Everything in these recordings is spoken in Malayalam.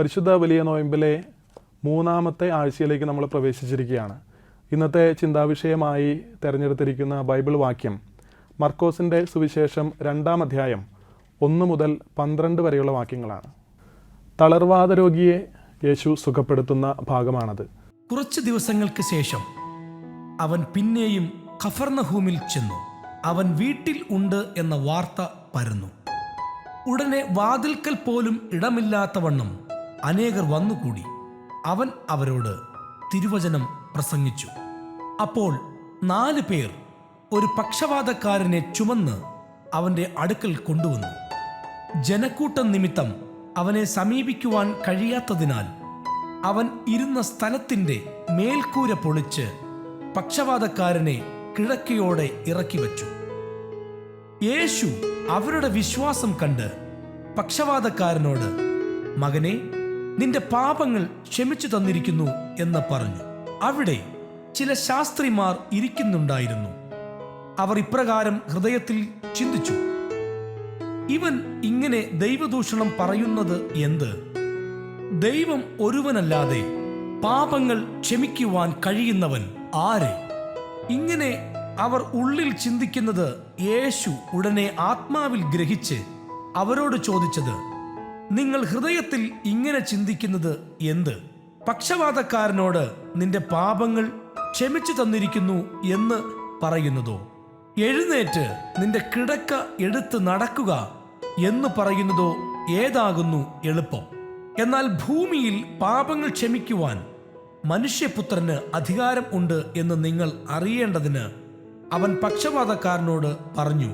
പരിശുദ്ധ വലിയ നോയമ്പിലെ മൂന്നാമത്തെ ആഴ്ചയിലേക്ക് നമ്മൾ പ്രവേശിച്ചിരിക്കുകയാണ്. ഇന്നത്തെ ചിന്താവിഷയമായി തിരഞ്ഞെടുത്തിരിക്കുന്ന ബൈബിൾ വാക്യം മർക്കോസിൻ്റെ സുവിശേഷം 2-ാം അധ്യായം 1 മുതൽ 12 വരെയുള്ള വാക്യങ്ങളാണ്. തളർവാദ രോഗിയെ യേശു സുഖപ്പെടുത്തുന്ന ഭാഗമാണത്. കുറച്ച് ദിവസങ്ങൾക്ക് ശേഷം അവൻ പിന്നെയും ഖഫർനഹൂമിൽ ചെന്നു. അവൻ വീട്ടിൽ ഉണ്ട് എന്ന വാർത്ത പരന്നു. ഉടനെ വാതിൽക്കൽ പോലും ഇടമില്ലാത്തവണ്ണം അനേകർ വന്നുകൂടി. അവൻ അവരോട് തിരുവചനം പ്രസംഗിച്ചു. അപ്പോൾ 4 പേർ ഒരു പക്ഷവാതക്കാരനെ ചുമന്ന് അവൻ്റെ അടുക്കൽ കൊണ്ടുവന്നു. ജനക്കൂട്ടം നിമിത്തം അവനെ സമീപിക്കുവാൻ കഴിയാത്തതിനാൽ അവൻ ഇരുന്ന സ്ഥലത്തിൻ്റെ മേൽക്കൂര പൊളിച്ച് പക്ഷവാതക്കാരനെ കിഴക്കയോടെ ഇറക്കി വച്ചു. യേശു അവരുടെ വിശ്വാസം കണ്ട് പക്ഷവാതക്കാരനോട്, മകനെ, നിന്റെ പാപങ്ങൾ ക്ഷമിച്ചു തന്നിരിക്കുന്നു എന്ന് പറഞ്ഞു. അവിടെ ചില ശാസ്ത്രിമാർ ഇരിക്കുന്നുണ്ടായിരുന്നു. അവർ ഇപ്രകാരം ഹൃദയത്തിൽ ചിന്തിച്ചു, ഇവൻ ഇങ്ങനെ ദൈവദൂഷണം പറയുന്നത് എന്ത്? ദൈവം ഒരുവനല്ലാതെ പാപങ്ങൾ ക്ഷമിക്കുവാൻ കഴിയുന്നവൻ ആര്? ഇങ്ങനെ അവർ ഉള്ളിൽ ചിന്തിക്കുന്നത് യേശു ഉടനെ ആത്മാവിൽ ഗ്രഹിച്ച് അവരോട് ചോദിച്ചത്, നിങ്ങൾ ഹൃദയത്തിൽ ഇങ്ങനെ ചിന്തിക്കുന്നത് എന്ത്? പക്ഷവാതക്കാരനോട് നിന്റെ പാപങ്ങൾ ക്ഷമിച്ചു തന്നിരിക്കുന്നു എന്ന് പറയുന്നതോ, എഴുന്നേറ്റ് നിന്റെ കിടക്ക എടുത്ത് നടക്കുക എന്ന് പറയുന്നതോ ഏതാകുന്നു എളുപ്പം? എന്നാൽ ഭൂമിയിൽ പാപങ്ങൾ ക്ഷമിക്കുവാൻ മനുഷ്യപുത്രന് അധികാരം ഉണ്ട് എന്ന് നിങ്ങൾ അറിയേണ്ടതിന് അവൻ പക്ഷവാതക്കാരനോട് പറഞ്ഞു,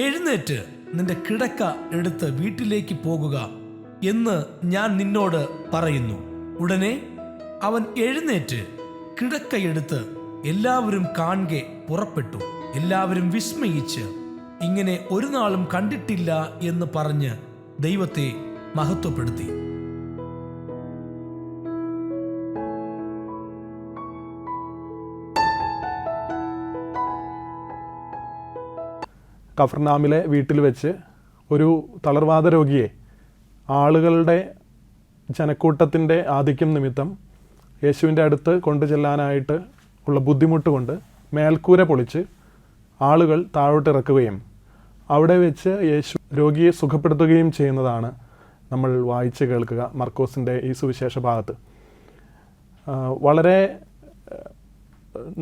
എഴുന്നേറ്റ് നിന്റെ കിടക്ക എടുത്ത് വീട്ടിലേക്ക് പോകുക എന്ന് ഞാൻ നിന്നോട് പറയുന്നു. ഉടനെ അവൻ എഴുന്നേറ്റ് കിടക്കയെടുത്ത് എല്ലാവരും കാണെ പുറപ്പെട്ടു. എല്ലാവരും വിസ്മയിച്ച് ഇങ്ങനെ ഒരു നാളും കണ്ടിട്ടില്ല എന്ന് പറഞ്ഞ് ദൈവത്തെ മഹത്വപ്പെടുത്തി. കഫർനാമിലെ വീട്ടിൽ വെച്ച് ഒരു തളർവാദ രോഗിയെ ആളുകളുടെ ജനക്കൂട്ടത്തിൻ്റെ ആധിക്യം നിമിത്തം യേശുവിൻ്റെ അടുത്ത് കൊണ്ടുചെല്ലാനായിട്ട് ഉള്ള ബുദ്ധിമുട്ട് കൊണ്ട് മേൽക്കൂര പൊളിച്ച് ആളുകൾ താഴോട്ടിറക്കുകയും അവിടെ വെച്ച് യേശു രോഗിയെ സുഖപ്പെടുത്തുകയും ചെയ്യുന്നതാണ് നമ്മൾ വായിച്ച് കേൾക്കുക മർക്കോസിൻ്റെ ഈ സുവിശേഷ ഭാഗത്ത്. വളരെ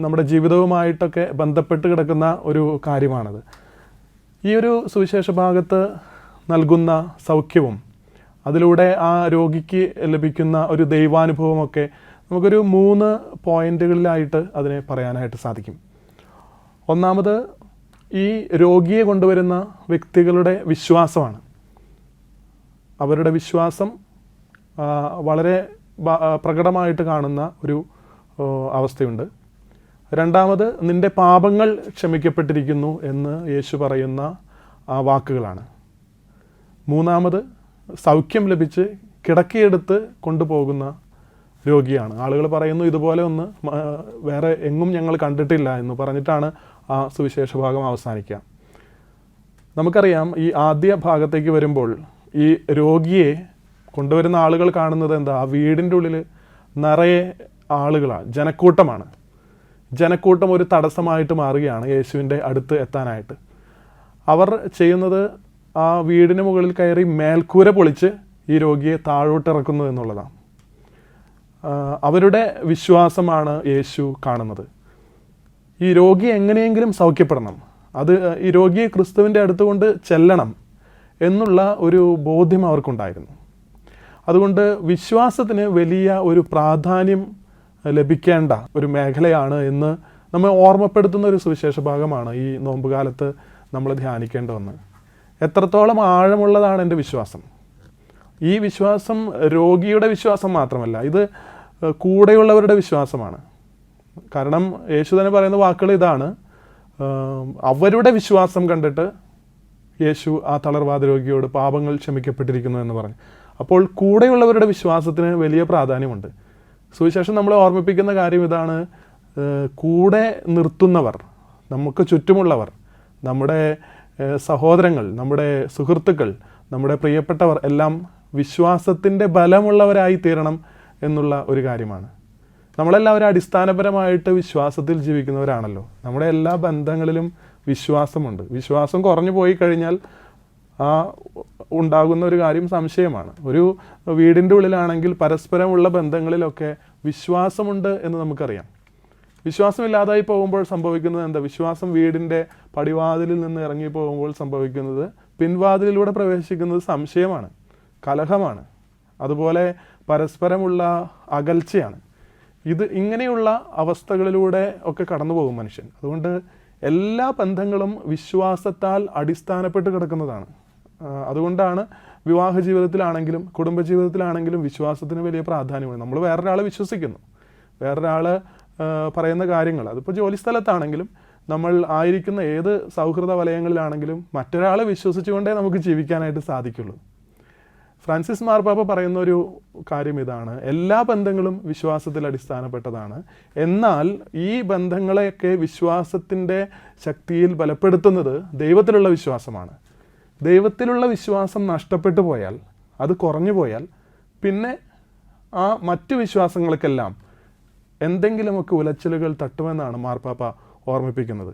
നമ്മുടെ ജീവിതവുമായിട്ടൊക്കെ ബന്ധപ്പെട്ട് കിടക്കുന്ന ഒരു കാര്യമാണത്. ഈ ഒരു സുവിശേഷ ഭാഗത്ത് നൽകുന്ന സൗഖ്യവും അതിലൂടെ ആ രോഗിക്ക് ലഭിക്കുന്ന ഒരു ദൈവാനുഭവമൊക്കെ നമുക്കൊരു 3 പോയിന്റുകളിലായിട്ട് അതിനെ പറയാനായിട്ട് സാധിക്കും. ഒന്നാമത്, ഈ രോഗിയെ കൊണ്ടുവരുന്ന വ്യക്തികളുടെ വിശ്വാസമാണ്. അവരുടെ വിശ്വാസം വളരെ പ്രകടമായിട്ട് കാണുന്ന ഒരു അവസ്ഥയുണ്ട്. രണ്ടാമത്, നിന്റെ പാപങ്ങൾ ക്ഷമിക്കപ്പെട്ടിരിക്കുന്നു എന്ന് യേശു പറയുന്ന ആ വാക്കുകളാണ്. മൂന്നാമത്, സൗഖ്യം ലഭിച്ച് കിടക്കയെടുത്ത് കൊണ്ടുപോകുന്ന രോഗിയാണ്. ആളുകൾ പറയുന്നു, ഇതുപോലെ ഒന്ന് വേറെ എങ്ങും ഞങ്ങൾ കണ്ടിട്ടില്ല എന്ന് പറഞ്ഞിട്ടാണ് ആ സുവിശേഷ ഭാഗം അവസാനിക്കുക. നമുക്കറിയാം, ഈ ആദ്യ ഭാഗത്തേക്ക് വരുമ്പോൾ ഈ രോഗിയെ കൊണ്ടുവരുന്ന ആളുകൾ കാണുന്നത് എന്താ? ആ വീടിൻ്റെ ഉള്ളിൽ നിറയെ ആളുകളാണ്, ജനക്കൂട്ടമാണ്. ജനക്കൂട്ടം ഒരു തടസ്സമായിട്ട് മാറുകയാണ് യേശുവിൻ്റെ അടുത്ത് എത്താനായിട്ട്. അവർ ചെയ്യുന്നത് ആ വീടിന് മുകളിൽ കയറി മേൽക്കൂര പൊളിച്ച് ഈ രോഗിയെ താഴോട്ടിറക്കുന്നു എന്നുള്ളതാണ്. അവരുടെ വിശ്വാസമാണ് യേശു കാണുന്നത്. ഈ രോഗി എങ്ങനെയെങ്കിലും സൗഖ്യപ്പെടണം, അത് ഈ രോഗിയെ ക്രിസ്തുവിൻ്റെ അടുത്തുകൊണ്ട് ചെല്ലണം എന്നുള്ള ഒരു ബോധ്യം അവർക്കുണ്ടായിരുന്നു. അതുകൊണ്ട് വിശ്വാസത്തിന് വലിയ ഒരു പ്രാധാന്യം ലഭിക്കേണ്ട ഒരു മേഖലയാണ് എന്ന് നമ്മെ ഓർമ്മപ്പെടുത്തുന്ന ഒരു സുവിശേഷ ഭാഗമാണ് ഈ നോമ്പുകാലത്ത് നമ്മൾ ധ്യാനിക്കേണ്ട ഒന്ന്. എത്രത്തോളം ആഴമുള്ളതാണ് എൻ്റെ വിശ്വാസം? ഈ വിശ്വാസം രോഗിയുടെ വിശ്വാസം മാത്രമല്ല, ഇത് കൂടെയുള്ളവരുടെ വിശ്വാസമാണ്. കാരണം യേശു തന്നെ പറയുന്ന വാക്കുകൾ ഇതാണ്, അവരുടെ വിശ്വാസം കണ്ടിട്ട് യേശു ആ തളർവാദ രോഗിയോട് പാപങ്ങൾ ക്ഷമിക്കപ്പെട്ടിരിക്കുന്നു എന്ന് പറഞ്ഞു. അപ്പോൾ കൂടെയുള്ളവരുടെ വിശ്വാസത്തിന് വലിയ പ്രാധാന്യമുണ്ട്. സുവിശേഷം നമ്മളെ ഓർമ്മിപ്പിക്കുന്ന കാര്യം ഇതാണ്, കൂടെ നിർത്തുന്നവർ, നമുക്ക് ചുറ്റുമുള്ളവർ, നമ്മുടെ സഹോദരങ്ങൾ, നമ്മുടെ സുഹൃത്തുക്കൾ, നമ്മുടെ പ്രിയപ്പെട്ടവർ എല്ലാം വിശ്വാസത്തിൻ്റെ ബലമുള്ളവരായി തീരണം എന്നുള്ള ഒരു കാര്യമാണ്. നമ്മളെല്ലാവരും അടിസ്ഥാനപരമായിട്ട് വിശ്വാസത്തിൽ ജീവിക്കുന്നവരാണല്ലോ. നമ്മുടെ എല്ലാ ബന്ധങ്ങളിലും വിശ്വാസമുണ്ട്. വിശ്വാസം കുറഞ്ഞു പോയി കഴിഞ്ഞാൽ ഉണ്ടാകുന്ന ഒരു കാര്യം സംശയമാണ്. ഒരു വീടിൻ്റെ ഉള്ളിലാണെങ്കിൽ പരസ്പരമുള്ള ബന്ധങ്ങളിലൊക്കെ വിശ്വാസമുണ്ട് എന്ന് നമുക്കറിയാം. വിശ്വാസമില്ലാതായി പോകുമ്പോൾ സംഭവിക്കുന്നത് എന്താ? വിശ്വാസം വീടിൻ്റെ പടിവാതിലിൽ നിന്ന് ഇറങ്ങി പോകുമ്പോൾ സംഭവിക്കുന്നത് പിൻവാതിലിലൂടെ പ്രവേശിക്കുന്നത് സംശയമാണ്, കലഹമാണ്, അതുപോലെ പരസ്പരമുള്ള അകൽച്ചയാണ്. ഇങ്ങനെയുള്ള അവസ്ഥകളിലൂടെ ഒക്കെ കടന്നു പോകും മനുഷ്യൻ. അതുകൊണ്ട് എല്ലാ ബന്ധങ്ങളും വിശ്വാസത്താൽ അടിസ്ഥാനപ്പെട്ട് കിടക്കുന്നതാണ്. അതുകൊണ്ടാണ് വിവാഹ ജീവിതത്തിലാണെങ്കിലും കുടുംബജീവിതത്തിലാണെങ്കിലും വിശ്വാസത്തിന് വലിയ പ്രാധാന്യമാണ്. നമ്മൾ വേറൊരാളെ വിശ്വസിക്കുന്നു, വേറൊരാൾ പറയുന്ന കാര്യങ്ങൾ, അതിപ്പോൾ ജോലിസ്ഥലത്താണെങ്കിലും നമ്മൾ ആയിരിക്കുന്ന ഏത് സൗഹൃദ വലയങ്ങളിലാണെങ്കിലും മറ്റൊരാളെ വിശ്വസിച്ചുകൊണ്ടേ നമുക്ക് ജീവിക്കാനായിട്ട് സാധിക്കുള്ളൂ. ഫ്രാൻസിസ് മാർപ്പാപ്പ പറയുന്ന ഒരു കാര്യം ഇതാണ്: എല്ലാ ബന്ധങ്ങളും വിശ്വാസത്തിൽ അടിസ്ഥാനപ്പെട്ടതാണ്. എന്നാൽ ഈ ബന്ധങ്ങളെയൊക്കെ വിശ്വാസത്തിൻ്റെ ശക്തിയിൽ ബലപ്പെടുത്തുന്നത് ദൈവത്തിലുള്ള വിശ്വാസമാണ്. ദൈവത്തിലുള്ള വിശ്വാസം നഷ്ടപ്പെട്ടു പോയാൽ, അത് കുറഞ്ഞു പോയാൽ, പിന്നെ ആ മറ്റു വിശ്വാസങ്ങൾക്കെല്ലാം എന്തെങ്കിലുമൊക്കെ ഉലച്ചിലുകൾ തട്ടുമെന്നാണ് മാർപ്പാപ്പ ഓർമ്മിപ്പിക്കുന്നത്.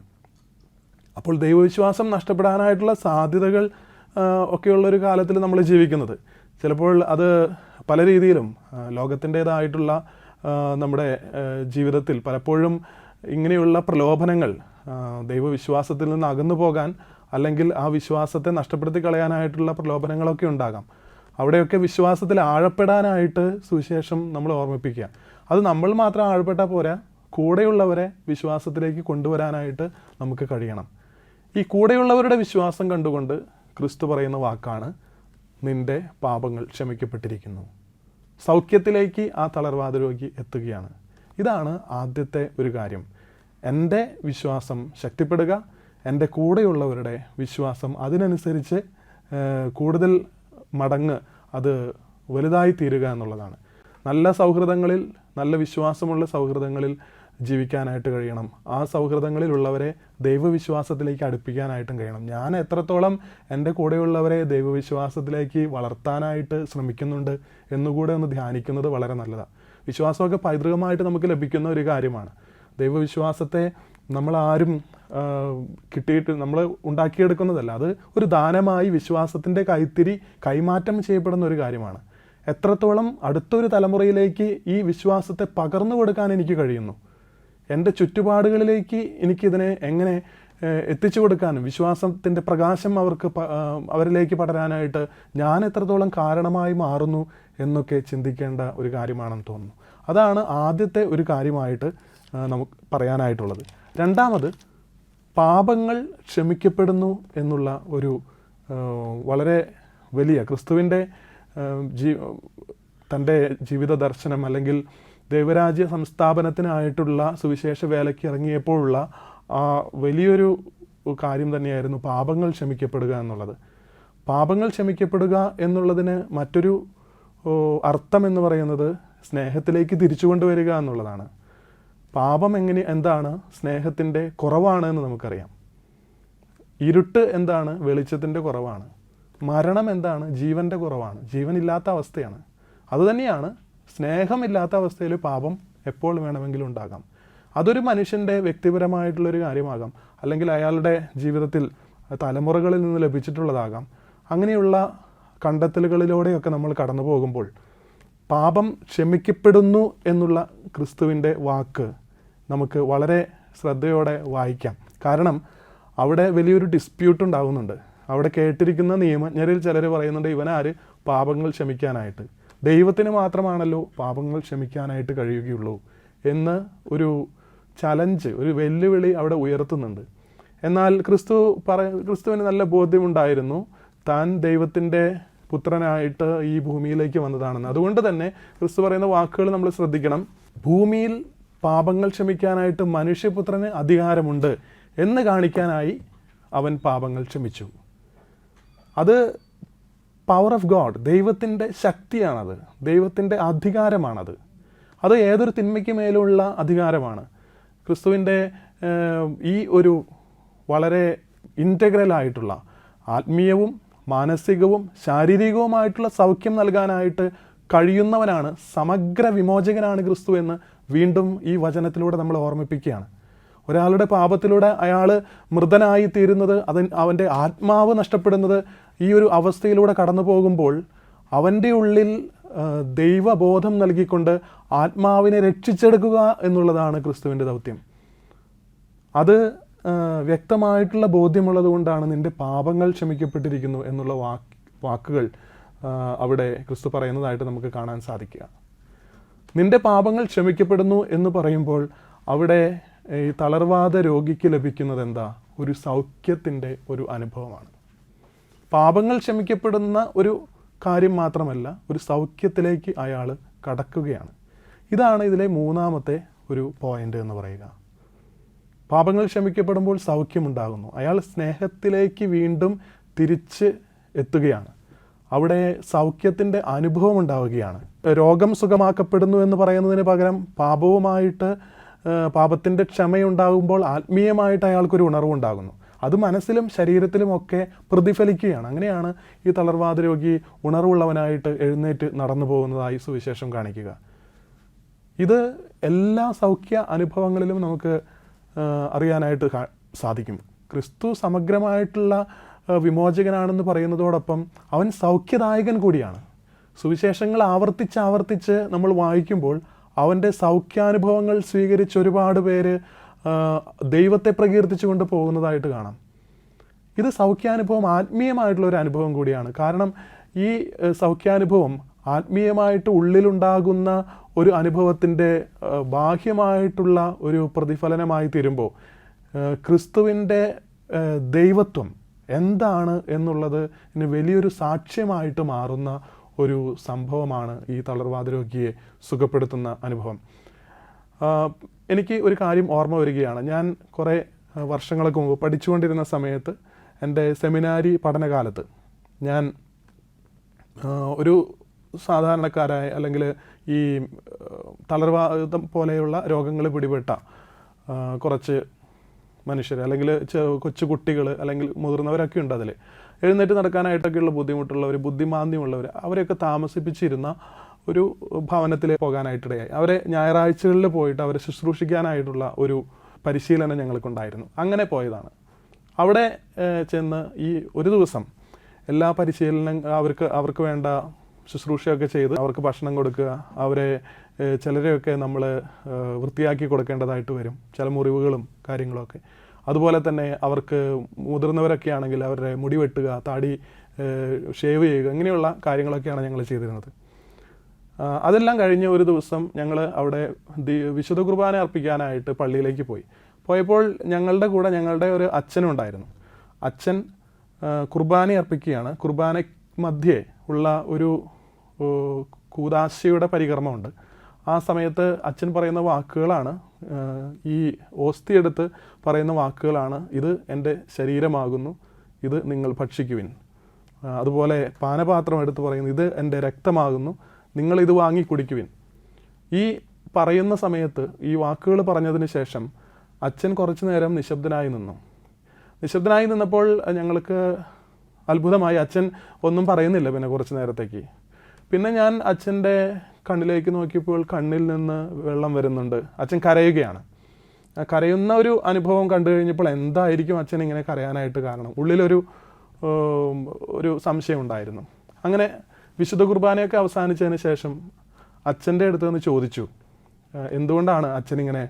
അപ്പോൾ ദൈവവിശ്വാസം നഷ്ടപ്പെടാനായിട്ടുള്ള സാധ്യതകൾ ഒക്കെയുള്ളൊരു കാലത്തിൽ നമ്മൾ ജീവിക്കുന്നത്. ചിലപ്പോൾ അത് പല രീതിയിലും ലോകത്തിൻ്റേതായിട്ടുള്ള നമ്മുടെ ജീവിതത്തിൽ പലപ്പോഴും ഇങ്ങനെയുള്ള പ്രലോഭനങ്ങൾ ദൈവവിശ്വാസത്തിൽ നിന്ന് അകന്നു പോകാൻ, അല്ലെങ്കിൽ ആ വിശ്വാസത്തെ നഷ്ടപ്പെടുത്തി കളയാനായിട്ടുള്ള പ്രലോഭനങ്ങളൊക്കെ ഉണ്ടാകാം. അവിടെയൊക്കെ വിശ്വാസത്തിൽ ആഴപ്പെടാനായിട്ട് സുവിശേഷം നമ്മൾ ഓർമ്മിപ്പിക്കുക. അത് നമ്മൾ മാത്രം ആഴപ്പെട്ടാൽ പോരാ, കൂടെയുള്ളവരെ വിശ്വാസത്തിലേക്ക് കൊണ്ടുവരാനായിട്ട് നമുക്ക് കഴിയണം. ഈ കൂടെയുള്ളവരുടെ വിശ്വാസം കണ്ടുകൊണ്ട് ക്രിസ്തു പറയുന്ന വാക്കാണ്: നിൻ്റെ പാപങ്ങൾ ക്ഷമിക്കപ്പെട്ടിരിക്കുന്നു. സൗഖ്യത്തിലേക്ക് ആ തളർവാദ രോഗി എത്തുകയാണ്. ഇതാണ് ആദ്യത്തെ ഒരു കാര്യം. എൻ്റെ വിശ്വാസം ശക്തിപ്പെടുക, എൻ്റെ കൂടെയുള്ളവരുടെ വിശ്വാസം അതിനനുസരിച്ച് കൂടുതൽ മടങ്ങ് അത് വലുതായി തീരുക എന്നുള്ളതാണ്. നല്ല സൗഹൃദങ്ങളിൽ, നല്ല വിശ്വാസമുള്ള സൗഹൃദങ്ങളിൽ ജീവിക്കാനായിട്ട് കഴിയണം. ആ സൗഹൃദങ്ങളിലുള്ളവരെ ദൈവവിശ്വാസത്തിലേക്ക് അടുപ്പിക്കാനായിട്ടും കഴിയണം. ഞാൻ എത്രത്തോളം എൻ്റെ കൂടെയുള്ളവരെ ദൈവവിശ്വാസത്തിലേക്ക് വളർത്താനായിട്ട് ശ്രമിക്കുന്നുണ്ട് എന്നുകൂടെ ഒന്ന് ധ്യാനിക്കുന്നത് വളരെ നല്ലതാണ്. വിശ്വാസമൊക്കെ പൈതൃകമായിട്ട് നമുക്ക് ലഭിക്കുന്ന ഒരു കാര്യമാണ്. ദൈവവിശ്വാസത്തെ നമ്മളാരും നമ്മൾ ഉണ്ടാക്കിയെടുക്കുന്നതല്ല. അത് ഒരു ദാനമായി വിശ്വാസത്തിൻ്റെ കൈത്തിരി കൈമാറ്റം ചെയ്യപ്പെടുന്ന ഒരു കാര്യമാണ്. എത്രത്തോളം അടുത്തൊരു തലമുറയിലേക്ക് ഈ വിശ്വാസത്തെ പകർന്നു കൊടുക്കാൻ എനിക്ക് കഴിയുന്നു, എൻ്റെ ചുറ്റുപാടുകളിലേക്ക് എനിക്കിതിനെ എങ്ങനെ എത്തിച്ചു കൊടുക്കാനും വിശ്വാസത്തിൻ്റെ പ്രകാശം അവരിലേക്ക് പടരാനായിട്ട് ഞാൻ എത്രത്തോളം കാരണമായി മാറുന്നു എന്നൊക്കെ ചിന്തിക്കേണ്ട ഒരു കാര്യമാണെന്ന് തോന്നുന്നു. അതാണ് ആദ്യത്തെ ഒരു കാര്യമായിട്ട് നമുക്ക് പറയാനായിട്ടുള്ളത്. രണ്ടാമത്, പാപങ്ങൾ ക്ഷമിക്കപ്പെടുന്നു എന്നുള്ള ഒരു വളരെ വലിയ ക്രിസ്തുവിൻ്റെ തൻ്റെ ജീവിത ദർശനം, അല്ലെങ്കിൽ ദൈവരാജ്യ സംസ്ഥാപനത്തിനായിട്ടുള്ള സുവിശേഷ വേലയ്ക്ക് ഇറങ്ങിയപ്പോഴുള്ള ആ വലിയൊരു കാര്യം തന്നെയായിരുന്നു പാപങ്ങൾ ക്ഷമിക്കപ്പെടുക എന്നുള്ളത്. പാപങ്ങൾ ക്ഷമിക്കപ്പെടുക എന്നുള്ളതിന് മറ്റൊരു അർത്ഥം എന്ന് പറയുന്നത് സ്നേഹത്തിലേക്ക് തിരിച്ചു കൊണ്ടുവരിക എന്നുള്ളതാണ്. പാപം എന്താണ്? സ്നേഹത്തിൻ്റെ കുറവാണ് എന്ന് നമുക്കറിയാം. ഇരുട്ട് എന്താണ്? വെളിച്ചത്തിൻ്റെ കുറവാണ്. മരണം എന്താണ്? ജീവൻ്റെ കുറവാണ്, ജീവനില്ലാത്ത അവസ്ഥയാണ്. അതുതന്നെയാണ് സ്നേഹമില്ലാത്ത അവസ്ഥയിൽ പാപം എപ്പോൾ വേണമെങ്കിലും ഉണ്ടാകാം. അതൊരു മനുഷ്യൻ്റെ വ്യക്തിപരമായിട്ടുള്ളൊരു കാര്യമാകാം, അല്ലെങ്കിൽ അയാളുടെ ജീവിതത്തിൽ തലമുറകളിൽ നിന്ന് ലഭിച്ചിട്ടുള്ളതാകാം. അങ്ങനെയുള്ള കണ്ടെത്തലുകളിലൂടെയൊക്കെ നമ്മൾ കടന്നു പോകുമ്പോൾ പാപം ക്ഷമിക്കപ്പെടുന്നു എന്നുള്ള ക്രിസ്തുവിൻ്റെ വാക്ക് നമുക്ക് വളരെ ശ്രദ്ധയോടെ വായിക്കാം. കാരണം അവിടെ വലിയൊരു ഡിസ്പ്യൂട്ട് ഉണ്ടാകുന്നുണ്ട്. അവിടെ കേട്ടിരിക്കുന്ന നിയമജ്ഞരിൽ ചിലർ പറയുന്നുണ്ട്, ഇവനാര് പാപങ്ങൾ ക്ഷമിക്കാനായിട്ട്? ദൈവത്തിന് മാത്രമാണല്ലോ പാപങ്ങൾ ക്ഷമിക്കാനായിട്ട് കഴിയുകയുള്ളൂ എന്ന് ഒരു ചലഞ്ച്, ഒരു വെല്ലുവിളി അവിടെ ഉയർത്തുന്നുണ്ട്. എന്നാൽ ക്രിസ്തുവിന് നല്ല ബോധ്യമുണ്ടായിരുന്നു താൻ ദൈവത്തിൻ്റെ പുത്രനായിട്ട് ഈ ഭൂമിയിലേക്ക് വന്നതാണെന്ന്. അതുകൊണ്ട് തന്നെ ക്രിസ്തു പറയുന്ന വാക്കുകൾ നമ്മൾ ശ്രദ്ധിക്കണം. ഭൂമിയിൽ പാപങ്ങൾ ക്ഷമിക്കാനായിട്ട് മനുഷ്യപുത്രന് അധികാരമുണ്ട് എന്ന് കാണിക്കാനായി അവൻ പാപങ്ങൾ ക്ഷമിച്ചു. അത് പവർ ഓഫ് ഗോഡ്, ദൈവത്തിൻ്റെ ശക്തിയാണത്, ദൈവത്തിൻ്റെ അധികാരമാണത്. അത് ഏതൊരു തിന്മയ്ക്ക് മേലുള്ള അധികാരമാണ്. ക്രിസ്തുവിൻ്റെ ഈ ഒരു വളരെ ഇൻറ്റഗ്രലായിട്ടുള്ള ആത്മീയവും മാനസികവും ശാരീരികവുമായിട്ടുള്ള സൗഖ്യം നൽകാനായിട്ട് കഴിയുന്നവനാണ്, സമഗ്ര വിമോചകനാണ് ക്രിസ്തു എന്ന് വീണ്ടും ഈ വചനത്തിലൂടെ നമ്മൾ ഓർമ്മിപ്പിക്കുകയാണ്. ഒരാളുടെ പാപത്തിലൂടെ അയാൾ മൃതനായി തീരുന്നത്, അവൻ്റെ ആത്മാവ് നഷ്ടപ്പെടുന്നത് ഈ ഒരു അവസ്ഥയിലൂടെ കടന്നു പോകുമ്പോൾ അവൻ്റെ ഉള്ളിൽ ദൈവബോധം നൽകിക്കൊണ്ട് ആത്മാവിനെ രക്ഷിച്ചെടുക്കുക എന്നുള്ളതാണ് ക്രിസ്തുവിൻ്റെ ദൗത്യം. അത് വ്യക്തമായിട്ടുള്ള ബോധ്യമുള്ളത് കൊണ്ടാണ് നിൻ്റെ പാപങ്ങൾ ക്ഷമിക്കപ്പെട്ടിരിക്കുന്നു എന്നുള്ള വാക്കുകൾ അവിടെ ക്രിസ്തു പറയുന്നതായിട്ട് നമുക്ക് കാണാൻ സാധിക്കുക. നിൻ്റെ പാപങ്ങൾ ക്ഷമിക്കപ്പെടുന്നു എന്ന് പറയുമ്പോൾ അവിടെ ഈ തളർവാദ രോഗിക്ക് ലഭിക്കുന്നത് എന്താ? ഒരു സൗഖ്യത്തിൻ്റെ ഒരു അനുഭവമാണ്. പാപങ്ങൾ ക്ഷമിക്കപ്പെടുന്ന ഒരു കാര്യം മാത്രമല്ല, ഒരു സൗഖ്യത്തിലേക്ക് അയാൾ കടക്കുകയാണ്. ഇതാണ് ഇതിലെ മൂന്നാമത്തെ ഒരു പോയിന്റ് എന്ന് പറയുക. പാപങ്ങൾ ക്ഷമിക്കപ്പെടുമ്പോൾ സൗഖ്യമുണ്ടാകുന്നു. അയാൾ സ്നേഹത്തിലേക്ക് വീണ്ടും തിരിച്ച് എത്തുകയാണ്. അവിടെ സൗഖ്യത്തിൻ്റെ അനുഭവം ഉണ്ടാവുകയാണ്. രോഗം സുഖമാക്കപ്പെടുന്നു എന്ന് പറയുന്നതിന് പകരം പാപത്തിൻ്റെ ക്ഷമയുണ്ടാകുമ്പോൾ ആത്മീയമായിട്ട് അയാൾക്കൊരു ഉണർവുണ്ടാകുന്നു. അത് മനസ്സിലും ശരീരത്തിലുമൊക്കെ പ്രതിഫലിക്കുകയാണ്. അങ്ങനെയാണ് ഈ തളർവാദ രോഗി ഉണർവുള്ളവനായിട്ട് എഴുന്നേറ്റ് നടന്നു പോകുന്നതായി സുവിശേഷം കാണിക്കുക. ഇത് എല്ലാ സൗഖ്യ അനുഭവങ്ങളിലും നമുക്ക് അറിയാനായിട്ട് സാധിക്കും. ക്രിസ്തു സമഗ്രമായിട്ടുള്ള വിമോചകനാണെന്ന് പറയുന്നതോടൊപ്പം അവൻ സൗഖ്യദായകൻ കൂടിയാണ്. സുവിശേഷങ്ങൾ ആവർത്തിച്ച് നമ്മൾ വായിക്കുമ്പോൾ അവൻ്റെ സൗഖ്യാനുഭവങ്ങൾ സ്വീകരിച്ച് ഒരുപാട് പേര് ദൈവത്തെ പ്രകീർത്തിച്ചുകൊണ്ട് പോകുന്നതായിട്ട് കാണാം. ഇത് സൗഖ്യാനുഭവം ആത്മീയമായിട്ടുള്ള ഒരു അനുഭവം കൂടിയാണ്. കാരണം ഈ സൗഖ്യാനുഭവം ആത്മീയമായിട്ട് ഉള്ളിലുണ്ടാകുന്ന ഒരു അനുഭവത്തിൻ്റെ ബാഹ്യമായിട്ടുള്ള ഒരു പ്രതിഫലനമായി തീരുമ്പോൾ ക്രിസ്തുവിൻ്റെ ദൈവത്വം എന്താണ് എന്നുള്ളത് ഇനി വലിയൊരു സാക്ഷ്യമായിട്ട് മാറുന്ന ഒരു സംഭവമാണ് ഈ തളർവാദ രോഗിയെ സുഖപ്പെടുത്തുന്ന അനുഭവം. എനിക്ക് ഒരു കാര്യം ഓർമ്മ വരികയാണ്. ഞാൻ കുറേ വർഷങ്ങൾക്ക് മുമ്പ് പഠിച്ചുകൊണ്ടിരുന്ന സമയത്ത് എൻ്റെ സെമിനാരി പഠനകാലത്ത് ഞാൻ ഒരു സാധാരണക്കാരായ അല്ലെങ്കിൽ ഈ തളർവാദം പോലെയുള്ള രോഗങ്ങൾ പിടിപെട്ട കുറച്ച് മനുഷ്യർ അല്ലെങ്കിൽ കൊച്ചു കുട്ടികൾ അല്ലെങ്കിൽ മുതിർന്നവരൊക്കെ ഉണ്ട്. അതിൽ എഴുന്നേറ്റ് നടക്കാനായിട്ടൊക്കെയുള്ള ബുദ്ധിമുട്ടുള്ളവർ, ബുദ്ധിമാന്ദ്യമുള്ളവർ, അവരെയൊക്കെ താമസിപ്പിച്ചിരുന്ന ഒരു ഭവനത്തിൽ പോകാനായിട്ടിടയായി. അവരെ ഞായറാഴ്ചകളിൽ പോയിട്ട് അവരെ ശുശ്രൂഷിക്കാനായിട്ടുള്ള ഒരു പരിശീലനം ഞങ്ങൾക്കുണ്ടായിരുന്നു. അങ്ങനെ പോയതാണ്. അവിടെ ചെന്ന് ഈ ഒരു ദിവസം എല്ലാ പരിശീലനം അവർക്ക് വേണ്ട ശുശ്രൂഷയൊക്കെ ചെയ്ത് അവർക്ക് ഭക്ഷണം കൊടുക്കുക, അവരെ ചിലരെയൊക്കെ നമ്മൾ വൃത്തിയാക്കി കൊടുക്കേണ്ടതായിട്ട് വരും, ചില മുറിവുകളും കാര്യങ്ങളൊക്കെ. അതുപോലെ തന്നെ അവർക്ക് മുതിർന്നവരൊക്കെ ആണെങ്കിൽ അവരുടെ മുടി വെട്ടുക, താടി ഷേവ് ചെയ്യുക, ഇങ്ങനെയുള്ള കാര്യങ്ങളൊക്കെയാണ് ഞങ്ങൾ ചെയ്തിരുന്നത്. അതെല്ലാം കഴിഞ്ഞ് ഒരു ദിവസം ഞങ്ങൾ അവിടെ വിശുദ്ധ കുർബാന അർപ്പിക്കാനായിട്ട് പള്ളിയിലേക്ക് പോയപ്പോൾ ഞങ്ങളുടെ കൂടെ ഞങ്ങളുടെ ഒരു അച്ഛനുണ്ടായിരുന്നു. അച്ഛൻ കുർബാന അർപ്പിക്കുകയാണ്. കുർബാന മധ്യേ ഉള്ള ഒരു കൂദാശയുടെ പരികർമ്മമുണ്ട്. ആ സമയത്ത് അച്ഛൻ പറയുന്ന വാക്കുകളാണ്, ഈ ഓസ്തി എടുത്ത് പറയുന്ന വാക്കുകളാണ്, ഇത് എൻ്റെ ശരീരമാകുന്നു, ഇത് നിങ്ങൾ ഭക്ഷിക്കുവിൻ. അതുപോലെ പാനപാത്രം എടുത്ത് പറയുന്നു, ഇത് എൻ്റെ രക്തമാകുന്നു, നിങ്ങളിത് വാങ്ങി കുടിക്കുവിൻ. ഈ പറയുന്ന സമയത്ത് ഈ വാക്കുകൾ പറഞ്ഞതിന് ശേഷം അച്ഛൻ കുറച്ചു നേരം നിശബ്ദനായി നിന്നപ്പോൾ ഞങ്ങൾക്ക് അത്ഭുതമായി. അച്ഛൻ ഒന്നും പറയുന്നില്ല പിന്നെ കുറച്ച് നേരത്തേക്ക്. പിന്നെ ഞാൻ അച്ഛൻ്റെ കണ്ണിലേക്ക് നോക്കിയപ്പോൾ കണ്ണിൽ നിന്ന് വെള്ളം വരുന്നുണ്ട്. അച്ഛൻ കരയുകയാണ്. കരയുന്ന ഒരു അനുഭവം കണ്ടു കഴിഞ്ഞപ്പോൾ എന്തായിരിക്കും അച്ഛൻ ഇങ്ങനെ കരയാനായിട്ട് കാരണം? ഉള്ളിലൊരു സംശയം ഉണ്ടായിരുന്നു. അങ്ങനെ വിശുദ്ധ കുർബാനയൊക്കെ അവസാനിച്ചതിന് ശേഷം അച്ഛൻ്റെ അടുത്ത് നിന്ന് ചോദിച്ചു, എന്തുകൊണ്ടാണ് അച്ഛനിങ്ങനെ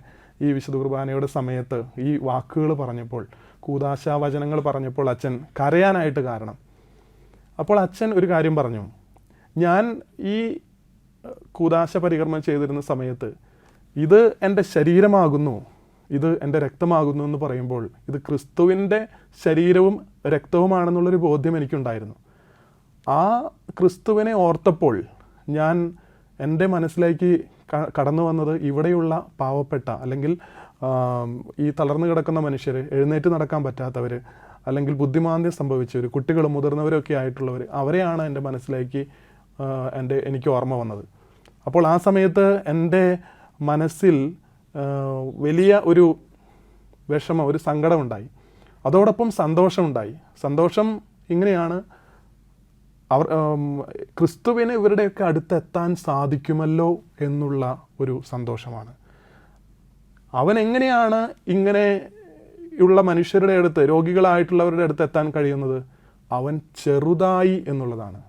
ഈ വിശുദ്ധ കുർബാനയുടെ സമയത്ത് ഈ വാക്കുകൾ പറഞ്ഞപ്പോൾ, കൂദാശ വചനങ്ങൾ പറഞ്ഞപ്പോൾ അച്ഛൻ കരയാനായിട്ട് കാരണം? അപ്പോൾ അച്ഛൻ ഒരു കാര്യം പറഞ്ഞു, ഞാൻ ഈ കൂദാശ പരികർമ്മം ചെയ്തിരുന്ന സമയത്ത് ഇത് എൻ്റെ ശരീരമാകുന്നു, ഇത് എൻ്റെ രക്തമാകുന്നു എന്ന് പറയുമ്പോൾ ഇത് ക്രിസ്തുവിൻ്റെ ശരീരവും രക്തവുമാണെന്നുള്ളൊരു ബോധ്യം എനിക്കുണ്ടായിരുന്നു. ആ ക്രിസ്തുവിനെ ഓർത്തപ്പോൾ ഞാൻ എൻ്റെ മനസ്സിലേക്ക് കടന്നു വന്നത് ഇവിടെയുള്ള പാവപ്പെട്ട അല്ലെങ്കിൽ ഈ തളർന്നു കിടക്കുന്ന മനുഷ്യർ, എഴുന്നേറ്റ് നടക്കാൻ പറ്റാത്തവർ, അല്ലെങ്കിൽ ബുദ്ധിമാന്ദ്യം സംഭവിച്ചവർ, കുട്ടികളും മുതിർന്നവരൊക്കെ ആയിട്ടുള്ളവർ, അവരെയാണ് എൻ്റെ മനസ്സിലേക്ക് എനിക്ക് ഓർമ്മ വന്നത്. അപ്പോൾ ആ സമയത്ത് എൻ്റെ മനസ്സിൽ വലിയ ഒരു വിഷമം, ഒരു സങ്കടമുണ്ടായി. അതോടൊപ്പം സന്തോഷമുണ്ടായി. സന്തോഷം ഇങ്ങനെയാണ്, അവർ ക്രിസ്തുവിന് ഇവരുടെയൊക്കെ അടുത്തെത്താൻ സാധിക്കുമല്ലോ എന്നുള്ള ഒരു സന്തോഷമാണ്. അവൻ എങ്ങനെയാണ് ഇങ്ങനെയുള്ള മനുഷ്യരുടെ അടുത്ത്, രോഗികളായിട്ടുള്ളവരുടെ അടുത്ത് എത്താൻ കഴിയുന്നത്? അവൻ ചെറുതായി എന്നുള്ളതാണ്.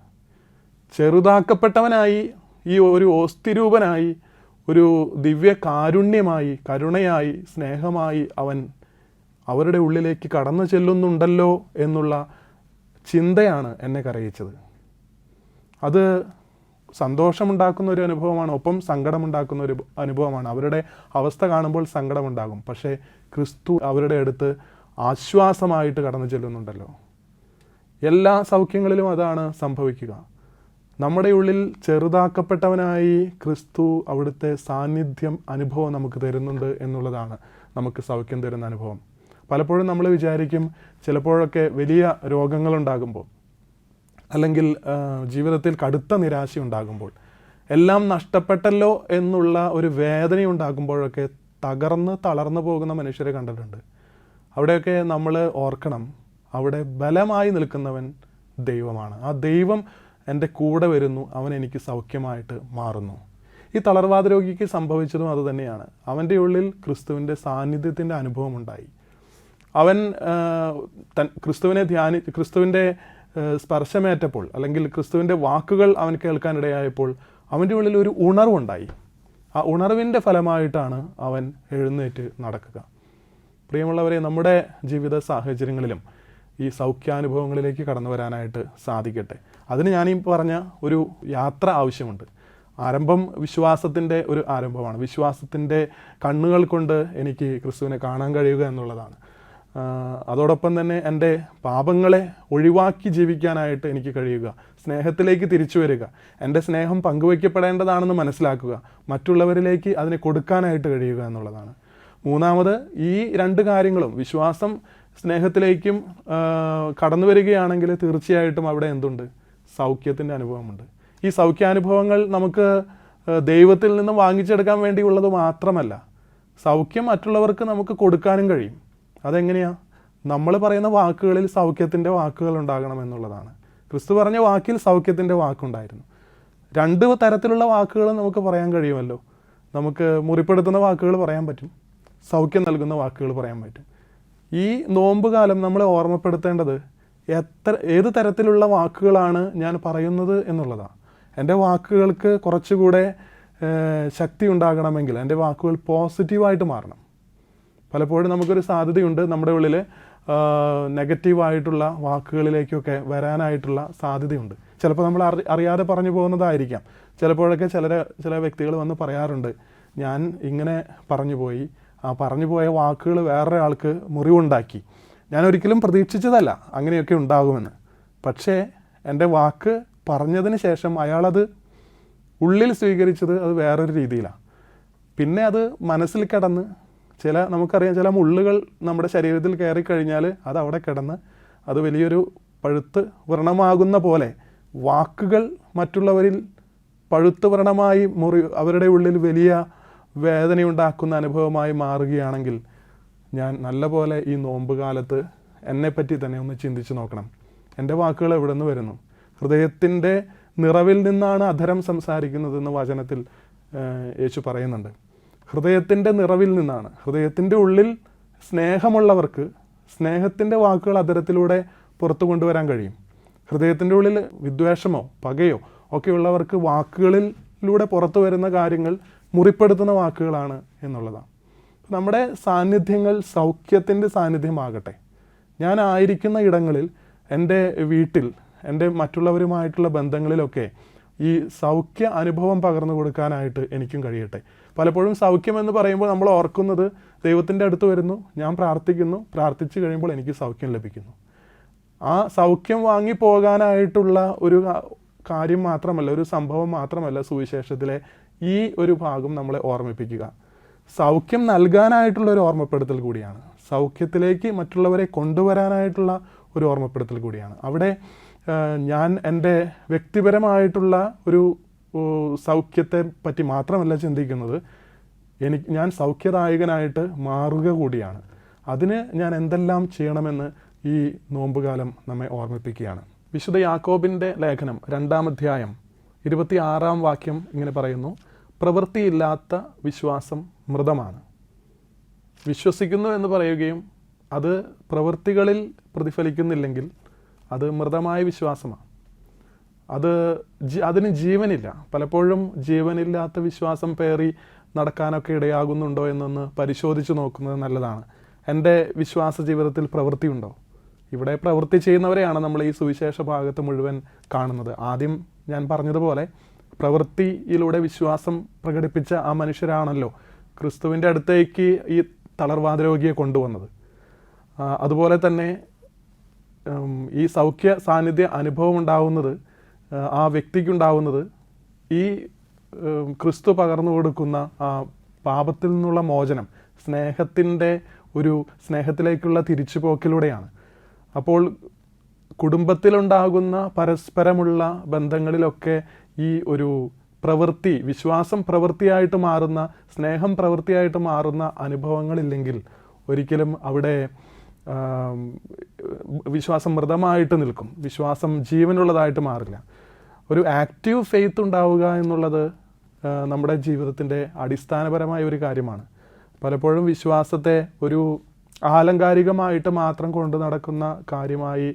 ചെറുതാക്കപ്പെട്ടവനായി, ഈ ഒരു ഓസ്തിരൂപനായി, ഒരു ദിവ്യ കാരുണ്യമായി, കരുണയായി, സ്നേഹമായി അവൻ അവരുടെ ഉള്ളിലേക്ക് കടന്നു ചെല്ലുന്നുണ്ടല്ലോ എന്നുള്ള ചിന്തയാണ് എന്നെ കരയിച്ചത്. അത് സന്തോഷമുണ്ടാക്കുന്ന ഒരു അനുഭവമാണ്, ഒപ്പം സങ്കടമുണ്ടാക്കുന്ന ഒരു അനുഭവമാണ്. അവരുടെ അവസ്ഥ കാണുമ്പോൾ സങ്കടമുണ്ടാകും, പക്ഷേ ക്രിസ്തു അവരുടെ അടുത്ത് ആശ്വാസമായിട്ട് കടന്നു ചെല്ലുന്നുണ്ടല്ലോ. എല്ലാ സൗഖ്യങ്ങളിലും അതാണ് സംഭവിക്കുക. നമ്മുടെ ഉള്ളിൽ ചെറുതാക്കപ്പെട്ടവനായി ക്രിസ്തു അവിടുത്തെ സാന്നിധ്യം, അനുഭവം നമുക്ക് തരുന്നുണ്ട് എന്നുള്ളതാണ് നമുക്ക് സൗഖ്യം തരുന്ന അനുഭവം. പലപ്പോഴും നമ്മൾ വിചാരിക്കും, ചിലപ്പോഴൊക്കെ വലിയ രോഗങ്ങളുണ്ടാകുമ്പോൾ, അല്ലെങ്കിൽ ജീവിതത്തിൽ കടുത്ത നിരാശയുണ്ടാകുമ്പോൾ, എല്ലാം നഷ്ടപ്പെട്ടല്ലോ എന്നുള്ള ഒരു വേദനയുണ്ടാകുമ്പോഴൊക്കെ തളർന്നു പോകുന്ന മനുഷ്യരെ കണ്ടിട്ടുണ്ട്. അവിടെയൊക്കെ നമ്മൾ ഓർക്കണം, അവിടെ ബലമായി നിൽക്കുന്നവൻ ദൈവമാണ്. ആ ദൈവം എൻ്റെ കൂടെ വരുന്നു, അവൻ എനിക്ക് സൗഖ്യമായിട്ട് മാറുന്നു. ഈ തളർവാദ രോഗിക്ക് സംഭവിച്ചതും അതുതന്നെയാണ്. അവൻ്റെ ഉള്ളിൽ ക്രിസ്തുവിൻ്റെ സാന്നിധ്യത്തിൻ്റെ അനുഭവമുണ്ടായി. അവൻ ക്രിസ്തുവിൻ്റെ സ്പർശമേറ്റപ്പോൾ, അല്ലെങ്കിൽ ക്രിസ്തുവിൻ്റെ വാക്കുകൾ അവൻ കേൾക്കാനിടയായപ്പോൾ അവൻ്റെ ഉള്ളിൽ ഒരു ഉണർവുണ്ടായി. ആ ഉണർവിൻ്റെ ഫലമായിട്ടാണ് അവൻ എഴുന്നേറ്റ് നടക്കുക. പ്രിയമുള്ളവരെ, നമ്മുടെ ജീവിത സാഹചര്യങ്ങളിലും ഈ സൗഖ്യാനുഭവങ്ങളിലേക്ക് കടന്നു വരാനായിട്ട് സാധിക്കട്ടെ. അതിന് ഞാനീ പറഞ്ഞ ഒരു യാത്ര ആവശ്യമുണ്ട്. ആരംഭം വിശ്വാസത്തിൻ്റെ ഒരു ആരംഭമാണ്. വിശ്വാസത്തിൻ്റെ കണ്ണുകൾ കൊണ്ട് എനിക്ക് ക്രിസ്തുവിനെ കാണാൻ കഴിയുക എന്നുള്ളതാണ്. അതോടൊപ്പം തന്നെ എൻ്റെ പാപങ്ങളെ ഒഴിവാക്കി ജീവിക്കാനായിട്ട് എനിക്ക് കഴിയുക, സ്നേഹത്തിലേക്ക് തിരിച്ചു വരിക, എൻ്റെ സ്നേഹം പങ്കുവയ്ക്കപ്പെടേണ്ടതാണെന്ന് മനസ്സിലാക്കുക, മറ്റുള്ളവരിലേക്ക് അതിനെ കൊടുക്കാനായിട്ട് കഴിയുക എന്നുള്ളതാണ്. മൂന്നാമത്, ഈ രണ്ട് കാര്യങ്ങളും, വിശ്വാസം സ്നേഹത്തിലേക്കും കടന്നു വരികയാണെങ്കിൽ തീർച്ചയായിട്ടും അവിടെ എന്തുണ്ട്? സൗഖ്യത്തിൻ്റെ അനുഭവമുണ്ട്. ഈ സൗഖ്യാനുഭവങ്ങൾ നമുക്ക് ദൈവത്തിൽ നിന്ന് വാങ്ങിച്ചെടുക്കാൻ വേണ്ടിയുള്ളത് മാത്രമല്ല, സൗഖ്യം മറ്റുള്ളവർക്ക് നമുക്ക് കൊടുക്കാനും കഴിയും. അതെങ്ങനെയാണ്? നമ്മൾ പറയുന്ന വാക്കുകളിൽ സൗഖ്യത്തിൻ്റെ വാക്കുകൾ ഉണ്ടാകണം എന്നുള്ളതാണ്. ക്രിസ്തു പറഞ്ഞ വാക്കിൽ സൗഖ്യത്തിൻ്റെ വാക്കുണ്ടായിരുന്നു. രണ്ട് തരത്തിലുള്ള വാക്കുകൾ നമുക്ക് പറയാൻ കഴിയുമല്ലോ. നമുക്ക് മുറിപ്പെടുത്തുന്ന വാക്കുകൾ പറയാൻ പറ്റും, സൗഖ്യം നൽകുന്ന വാക്കുകൾ പറയാൻ പറ്റും. ഈ നോമ്പ് കാലം നമ്മളെ ഓർമ്മപ്പെടുത്തേണ്ടത് ഏത് തരത്തിലുള്ള വാക്കുകളാണ് ഞാൻ പറയുന്നത് എന്നുള്ളതാണ്. എൻ്റെ വാക്കുകൾക്ക് കുറച്ചുകൂടെ ശക്തി ഉണ്ടാകണമെങ്കിൽ എൻ്റെ വാക്കുകൾ പോസിറ്റീവായിട്ട് മാറണം. പലപ്പോഴും നമുക്കൊരു സാധ്യതയുണ്ട് നമ്മുടെ ഉള്ളിൽ നെഗറ്റീവായിട്ടുള്ള വാക്കുകളിലേക്കൊക്കെ വരാനായിട്ടുള്ള സാധ്യതയുണ്ട്. ചിലപ്പോൾ നമ്മൾ അറിയാതെ പറഞ്ഞു പോകുന്നതായിരിക്കാം. ചിലപ്പോഴൊക്കെ ചില വ്യക്തികൾ വന്ന് പറയാറുണ്ട്, ഞാൻ ഇങ്ങനെ പറഞ്ഞു പോയി, ആ പറഞ്ഞു പോയ വാക്കുകൾ വേറെ ആൾക്ക് മുറിവുണ്ടാക്കി. ഞാൻ ഒരിക്കലും പ്രതീക്ഷിച്ചതല്ല അങ്ങനെയൊക്കെ ഉണ്ടാകുമെന്ന്. പക്ഷേ എൻ്റെ വാക്ക് പറഞ്ഞതിന് ശേഷം അയാളത് ഉള്ളിൽ സ്വീകരിച്ചത് അത് വേറൊരു രീതിയിലാണ്. പിന്നെ അത് മനസ്സിൽ കിടന്ന് നമുക്കറിയാം, ചില മുള്ളുകൾ നമ്മുടെ ശരീരത്തിൽ കയറിക്കഴിഞ്ഞാൽ അത് അവിടെ കിടന്ന് അത് വലിയൊരു പഴുത്ത് വ്രണമാകുന്ന പോലെ വാക്കുകൾ മറ്റുള്ളവരിൽ പഴുത്ത് വ്രണമായി അവരുടെ ഉള്ളിൽ വലിയ വേദനയുണ്ടാക്കുന്ന അനുഭവമായി മാറുകയാണെങ്കിൽ, ഞാൻ നല്ലപോലെ ഈ നോമ്പ് കാലത്ത് എന്നെപ്പറ്റി തന്നെ ഒന്ന് ചിന്തിച്ച് നോക്കണം. എൻ്റെ വാക്കുകൾ എവിടെ നിന്ന് വരുന്നു? ഹൃദയത്തിൻ്റെ നിറവിൽ നിന്നാണ് അധരം സംസാരിക്കുന്നതെന്ന് വചനത്തിൽ യേശു പറയുന്നുണ്ട്. ഹൃദയത്തിൻ്റെ നിറവിൽ നിന്നാണ്. ഹൃദയത്തിൻ്റെ ഉള്ളിൽ സ്നേഹമുള്ളവർക്ക് സ്നേഹത്തിൻ്റെ വാക്കുകൾ അധരത്തിലൂടെ പുറത്തു കൊണ്ടുവരാൻ കഴിയും. ഹൃദയത്തിൻ്റെ ഉള്ളിൽ വിദ്വേഷമോ പകയോ ഒക്കെയുള്ളവർക്ക് വാക്കുകളിലൂടെ പുറത്തു വരുന്ന കാര്യങ്ങൾ മുറിപ്പെടുത്തുന്ന വാക്കുകളാണ് എന്നുള്ളതാണ്. നമ്മുടെ സാന്നിധ്യങ്ങൾ സൗഖ്യത്തിൻ്റെ സാന്നിധ്യമാകട്ടെ. ഞാൻ ആയിരിക്കുന്ന ഇടങ്ങളിൽ, എൻ്റെ വീട്ടിൽ, എൻ്റെ മറ്റുള്ളവരുമായിട്ടുള്ള ബന്ധങ്ങളിലൊക്കെ ഈ സൗഖ്യ അനുഭവം പകർന്നു കൊടുക്കാനായിട്ട് എനിക്കും കഴിയട്ടെ. പലപ്പോഴും സൗഖ്യം എന്ന് പറയുമ്പോൾ നമ്മൾ ഓർക്കുന്നത് ദൈവത്തിൻ്റെ അടുത്ത് വരുന്നു, ഞാൻ പ്രാർത്ഥിക്കുന്നു, പ്രാർത്ഥിച്ചു കഴിയുമ്പോൾ എനിക്ക് സൗഖ്യം ലഭിക്കുന്നു. ആ സൗഖ്യം വാങ്ങി പോകാനായിട്ടുള്ള ഒരു കാര്യം മാത്രമല്ല, ഒരു സംഭവം മാത്രമല്ല സുവിശേഷത്തിലെ ഈ ഒരു ഭാഗം നമ്മളെ ഓർമ്മിപ്പിക്കുക. സൗഖ്യം നൽകാനായിട്ടുള്ള ഒരു ഓർമ്മപ്പെടുത്തൽ കൂടിയാണ്. സൗഖ്യത്തിലേക്ക് മറ്റുള്ളവരെ കൊണ്ടുവരാനായിട്ടുള്ള ഒരു ഓർമ്മപ്പെടുത്തൽ കൂടിയാണ്. അവിടെ ഞാൻ എൻ്റെ വ്യക്തിപരമായിട്ടുള്ള ഒരു സൗഖ്യത്തെ പറ്റി മാത്രമല്ല ചിന്തിക്കുന്നത്, ഞാൻ സൗഖ്യദായകനായിട്ട് മാറുക കൂടിയാണ്. അതിന് ഞാൻ എന്തെല്ലാം ചെയ്യണമെന്ന് ഈ നോമ്പുകാലം നമ്മെ ഓർമ്മിപ്പിക്കുകയാണ്. വിശുദ്ധ യാക്കോബിൻ്റെ ലേഖനം 2-ാം അധ്യായം 26-ാം വാക്യം ഇങ്ങനെ പറയുന്നു: പ്രവൃത്തിയില്ലാത്ത വിശ്വാസം മൃതമാണ്. വിശ്വസിക്കുന്നു എന്ന് പറയുകയും അത് പ്രവൃത്തികളിൽ പ്രതിഫലിക്കുന്നില്ലെങ്കിൽ അത് മൃതമായ വിശ്വാസമാണ്. അതിന് ജീവനില്ല. പലപ്പോഴും ജീവനില്ലാത്ത വിശ്വാസം പേറി നടക്കാനൊക്കെ ഇടയാകുന്നുണ്ടോ എന്നൊന്ന് പരിശോധിച്ച് നോക്കുന്നത് നല്ലതാണ്. എൻ്റെ വിശ്വാസ ജീവിതത്തിൽ പ്രവൃത്തിയുണ്ടോ? ഇവിടെ പ്രവൃത്തി ചെയ്യുന്നവരെയാണ് നമ്മൾ ഈ സുവിശേഷ ഭാഗത്ത് മുഴുവൻ കാണുന്നത്. ആദ്യം ഞാൻ പറഞ്ഞതുപോലെ പ്രവൃത്തിയിലൂടെ വിശ്വാസം പ്രകടിപ്പിച്ച ആ മനുഷ്യരാണല്ലോ ക്രിസ്തുവിൻ്റെ അടുത്തേക്ക് ഈ തളർവാദ രോഗിയെ കൊണ്ടുവന്നത്. അതുപോലെ തന്നെ ഈ സൗഖ്യ സാന്നിധ്യ അനുഭവം ഉണ്ടാവുന്നത് ആ വ്യക്തിക്കുണ്ടാവുന്നത് ഈ ക്രിസ്തു പകർന്നു കൊടുക്കുന്ന ആ പാപത്തിൽ നിന്നുള്ള മോചനം, സ്നേഹത്തിലേക്കുള്ള തിരിച്ചുപോക്കിലൂടെയാണ്. അപ്പോൾ കുടുംബത്തിലുണ്ടാകുന്ന പരസ്പരമുള്ള ബന്ധങ്ങളിലൊക്കെ ഈ ഒരു പ്രവൃത്തി, വിശ്വാസം പ്രവൃത്തിയായിട്ട് മാറുന്ന, സ്നേഹം പ്രവൃത്തിയായിട്ട് മാറുന്ന അനുഭവങ്ങളില്ലെങ്കിൽ ഒരിക്കലും അവിടെ വിശ്വാസം മൃതമായിട്ട് നിൽക്കും. വിശ്വാസം ജീവനുള്ളതായിട്ട് മാറില്ല. ഒരു ആക്റ്റീവ് ഫെയ്ത്ത് ഉണ്ടാവുക എന്നുള്ളത് നമ്മുടെ ജീവിതത്തിൻ്റെ അടിസ്ഥാനപരമായ ഒരു കാര്യമാണ്. പലപ്പോഴും വിശ്വാസത്തെ ഒരു ആലങ്കാരികമായിട്ട് മാത്രം കൊണ്ടു നടക്കുന്ന കാര്യമായി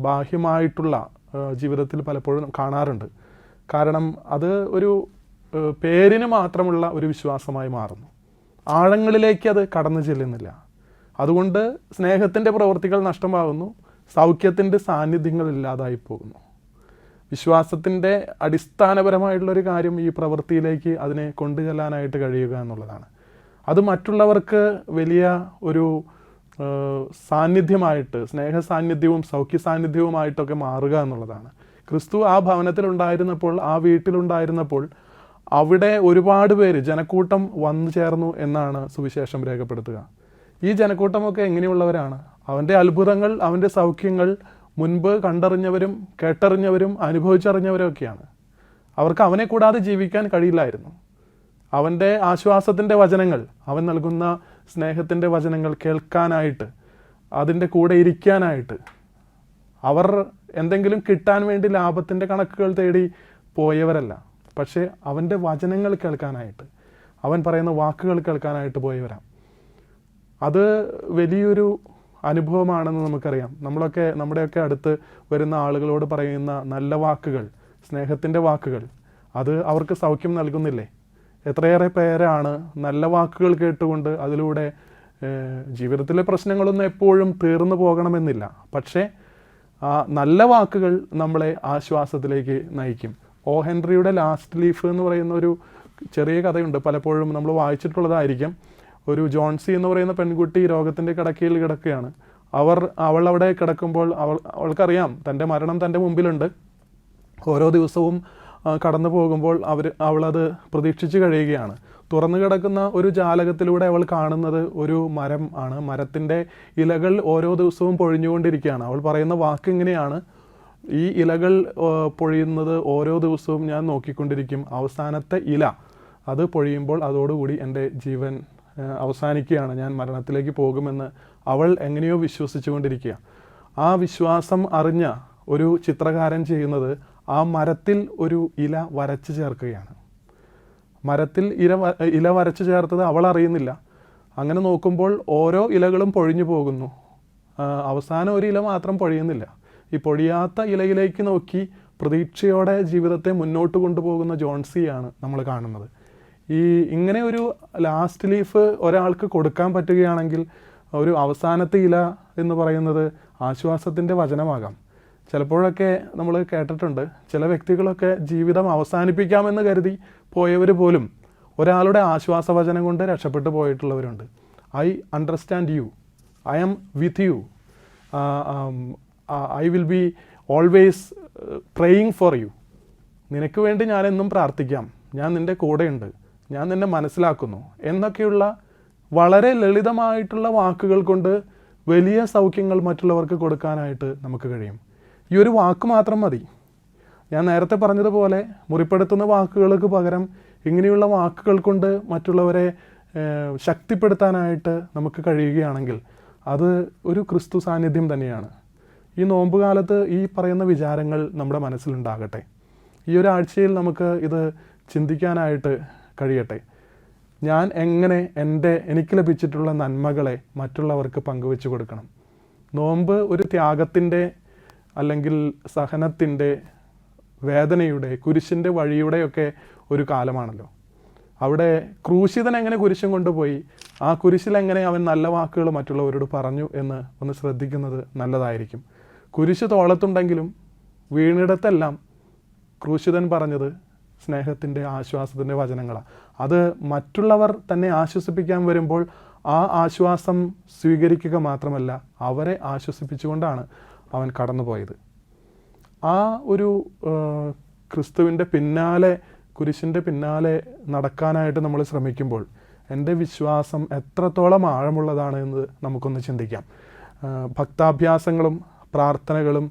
ബാഹ്യമായിട്ടുള്ള ജീവിതത്തിൽ പലപ്പോഴും കാണാറുണ്ട്. കാരണം അത് ഒരു പേരിന് മാത്രമുള്ള ഒരു വിശ്വാസമായി മാറുന്നു. ആഴങ്ങളിലേക്ക് അത് കടന്നു ചെല്ലുന്നില്ല. അതുകൊണ്ട് സ്നേഹത്തിൻ്റെ പ്രവൃത്തികൾ നഷ്ടമാകുന്നു, സൗഖ്യത്തിൻ്റെ സാന്നിധ്യങ്ങൾ ഇല്ലാതായി പോകുന്നു. വിശ്വാസത്തിൻ്റെ അടിസ്ഥാനപരമായിട്ടുള്ളൊരു കാര്യം ഈ പ്രവൃത്തിയിലേക്ക് അതിനെ കൊണ്ടുചെല്ലാനായിട്ട് കഴിയുക എന്നുള്ളതാണ്. അത് മറ്റുള്ളവർക്ക് വലിയ ഒരു സാന്നിധ്യമായിട്ട്, സ്നേഹ സാന്നിധ്യവും സൗഖ്യ സാന്നിധ്യവുമായിട്ടൊക്കെ മാറുക എന്നുള്ളതാണ്. ക്രിസ്തു ആ ഭവനത്തിലുണ്ടായിരുന്നപ്പോൾ, ആ വീട്ടിലുണ്ടായിരുന്നപ്പോൾ അവിടെ ഒരുപാട് പേര്, ജനക്കൂട്ടം വന്നു ചേർന്നു എന്നാണ് സുവിശേഷം രേഖപ്പെടുത്തുക. ഈ ജനക്കൂട്ടമൊക്കെ എങ്ങനെയുള്ളവരാണ്? അവൻ്റെ അത്ഭുതങ്ങൾ, അവൻ്റെ സൗഖ്യങ്ങൾ മുൻപ് കണ്ടറിഞ്ഞവരും കേട്ടറിഞ്ഞവരും അനുഭവിച്ചറിഞ്ഞവരൊക്കെയാണ്. അവർക്ക് അവനെ കൂടാതെ ജീവിക്കാൻ കഴിയില്ലായിരുന്നു. അവൻ്റെ ആശ്വാസത്തിൻ്റെ വചനങ്ങൾ, അവൻ നൽകുന്ന സ്നേഹത്തിൻ്റെ വചനങ്ങൾ കേൾക്കാനായിട്ട്, അതിൻ്റെ കൂടെ ഇരിക്കാനായിട്ട്, അവർ എന്തെങ്കിലും കിട്ടാൻ വേണ്ടി ലാഭത്തിൻ്റെ കണക്കുകൾ തേടി പോയവരല്ല. പക്ഷേ അവൻ്റെ വചനങ്ങൾ കേൾക്കാനായിട്ട്, അവൻ പറയുന്ന വാക്കുകൾ കേൾക്കാനായിട്ട് പോയവരാണ്. അത് വലിയൊരു അനുഭവമാണെന്ന് നമുക്കറിയാം. നമ്മുടെയൊക്കെ അടുത്ത് വരുന്ന ആളുകളോട് പറയുന്ന നല്ല വാക്കുകൾ, സ്നേഹത്തിൻ്റെ വാക്കുകൾ, അത് അവർക്ക് സൗഖ്യം നൽകുന്നില്ലേ? എത്രയേറെ പേരാണ് നല്ല വാക്കുകൾ കേട്ടുകൊണ്ട് അതിലൂടെ ജീവിതത്തിലെ പ്രശ്നങ്ങളൊന്നും എപ്പോഴും തീർന്നു പോകണമെന്നില്ല, പക്ഷേ ആ നല്ല വാക്കുകൾ നമ്മളെ ആശ്വാസത്തിലേക്ക് നയിക്കും. ഓ ഹെൻറിയുടെ ലാസ്റ്റ് ലീഫ് എന്ന് പറയുന്ന ഒരു ചെറിയ കഥയുണ്ട്. പലപ്പോഴും നമ്മൾ വായിച്ചിട്ടുള്ളതായിരിക്കും. ഒരു ജോൺസി എന്ന് പറയുന്ന പെൺകുട്ടി രോഗത്തിൻ്റെ കിടക്കയിൽ കിടക്കുകയാണ്. അവൾ അവിടെ കിടക്കുമ്പോൾ അവൾക്കറിയാം തൻ്റെ മരണം തൻ്റെ മുമ്പിലുണ്ട്. ഓരോ ദിവസവും കടന്നു പോകുമ്പോൾ അവളത് പ്രതീക്ഷിച്ച് കഴിയുകയാണ്. തുറന്നു കിടക്കുന്ന ഒരു ജാലകത്തിലൂടെ അവൾ കാണുന്നത് ഒരു മരം ആണ്. മരത്തിൻ്റെ ഇലകൾ ഓരോ ദിവസവും പൊഴിഞ്ഞുകൊണ്ടിരിക്കുകയാണ്. അവൾ പറയുന്ന വാക്ക് ഇങ്ങനെയാണ്: ഈ ഇലകൾ പൊഴിയുന്നത് ഓരോ ദിവസവും ഞാൻ നോക്കിക്കൊണ്ടിരിക്കും. അവസാനത്തെ ഇല അത് പൊഴിയുമ്പോൾ അതോടുകൂടി എൻ്റെ ജീവൻ അവസാനിക്കുകയാണ്, ഞാൻ മരണത്തിലേക്ക് പോകുമെന്ന് അവൾ എങ്ങനെയോ വിശ്വസിച്ചുകൊണ്ടിരിക്കുക. ആ വിശ്വാസം അറിഞ്ഞ ഒരു ചിത്രകാരൻ ചെയ്യുന്നത് ആ മരത്തിൽ ഒരു ഇല വരച്ച് ചേർക്കുകയാണ്. മരത്തിൽ ഇല വരച്ച് ചേർത്തത് അവൾ അറിയുന്നില്ല. അങ്ങനെ നോക്കുമ്പോൾ ഓരോ ഇലകളും പൊഴിഞ്ഞു പോകുന്നു. അവസാനം ഒരു ഇല മാത്രം പൊഴിയുന്നില്ല. ഈ പൊഴിയാത്ത ഇലയിലേക്ക് നോക്കി പ്രതീക്ഷയോടെ ജീവിതത്തെ മുന്നോട്ട് കൊണ്ടുപോകുന്ന ജോൺസിയാണ് നമ്മൾ കാണുന്നത്. ഇങ്ങനെ ഒരു ലാസ്റ്റ് ലീഫ് ഒരാൾക്ക് കൊടുക്കാൻ പറ്റുകയാണെങ്കിൽ, ഒരു അവസാനത്തെ ഇല എന്ന് പറയുന്നത് ആശ്വാസത്തിൻ്റെ വചനമാകാം. ചിലപ്പോഴൊക്കെ നമ്മൾ കേട്ടിട്ടുണ്ട്, ചില വ്യക്തികളൊക്കെ ജീവിതം അവസാനിപ്പിക്കാമെന്ന് കരുതി പോയവർ പോലും ഒരാളുടെ ആശ്വാസവചനം കൊണ്ട് രക്ഷപ്പെട്ടു പോയിട്ടുള്ളവരുണ്ട്. I understand you, I am with you, I will be always praying for you. നിനക്ക് വേണ്ടി ഞാനെന്നും പ്രാർത്ഥിക്കാം, ഞാൻ നിൻ്റെ കൂടെയുണ്ട്, ഞാൻ നിന്നെ മനസ്സിലാക്കുന്നു എന്നൊക്കെയുള്ള വളരെ ലളിതമായിട്ടുള്ള വാക്കുകൾ കൊണ്ട് വലിയ സൗഖ്യങ്ങൾ മറ്റുള്ളവർക്ക് കൊടുക്കാനായിട്ട് നമുക്ക് കഴിയും. ഈ ഒരു വാക്ക് മാത്രം മതി. ഞാൻ നേരത്തെ പറഞ്ഞതുപോലെ മുറിപ്പെടുത്തുന്ന വാക്കുകൾക്ക് പകരം ഇങ്ങനെയുള്ള വാക്കുകൾ കൊണ്ട് മറ്റുള്ളവരെ ശക്തിപ്പെടുത്താനായിട്ട് നമുക്ക് കഴിയുകയാണെങ്കിൽ അത് ഒരു ക്രിസ്തു സാന്നിധ്യം തന്നെയാണ്. ഈ നോമ്പ് കാലത്ത് ഈ പറയുന്ന വിചാരങ്ങൾ നമ്മുടെ മനസ്സിലുണ്ടാകട്ടെ. ഈ ഒരാഴ്ചയിൽ നമുക്ക് ഇത് ചിന്തിക്കാനായിട്ട് കഴിയട്ടെ. ഞാൻ എങ്ങനെ എനിക്ക് ലഭിച്ചിട്ടുള്ള നന്മകളെ മറ്റുള്ളവർക്ക് പങ്കുവെച്ചു കൊടുക്കണം. നോമ്പ് ഒരു ത്യാഗത്തിൻ്റെ അല്ലെങ്കിൽ സഹനത്തിൻ്റെ, വേദനയുടെ, കുരിശിൻ്റെ വഴിയുടെയൊക്കെ ഒരു കാലമാണല്ലോ. അവിടെ ക്രൂശിതൻ എങ്ങനെ കുരിശും കൊണ്ടുപോയി, ആ കുരിശിൽ എങ്ങനെ അവൻ നല്ല വാക്കുകൾ മറ്റുള്ളവരോട് പറഞ്ഞു എന്ന് ഒന്ന് ശ്രദ്ധിക്കുന്നത് നല്ലതായിരിക്കും. കുരിശ് തോളത്തുണ്ടെങ്കിലും വീണിടത്തെല്ലാം ക്രൂശിതൻ പറഞ്ഞത് സ്നേഹത്തിൻ്റെ, ആശ്വാസത്തിൻ്റെ വചനങ്ങളാണ്. അത് മറ്റുള്ളവർ തന്നെ ആശ്വസിപ്പിക്കാൻ വരുമ്പോൾ ആ ആശ്വാസം സ്വീകരിക്കുക മാത്രമല്ല, അവരെ ആശ്വസിപ്പിച്ചുകൊണ്ടാണ് അവൻ കടന്നുപോയത്. ആ ഒരു ക്രിസ്തുവിൻ്റെ പിന്നാലെ, കുരിശിൻ്റെ പിന്നാലെ നടക്കാനായിട്ട് നമ്മൾ ശ്രമിക്കുമ്പോൾ എൻ്റെ വിശ്വാസം എത്രത്തോളം ആഴമുള്ളതാണ് എന്ന് നമുക്കൊന്ന് ചിന്തിക്കാം. ഭക്താഭ്യാസങ്ങളും പ്രാർത്ഥനകളും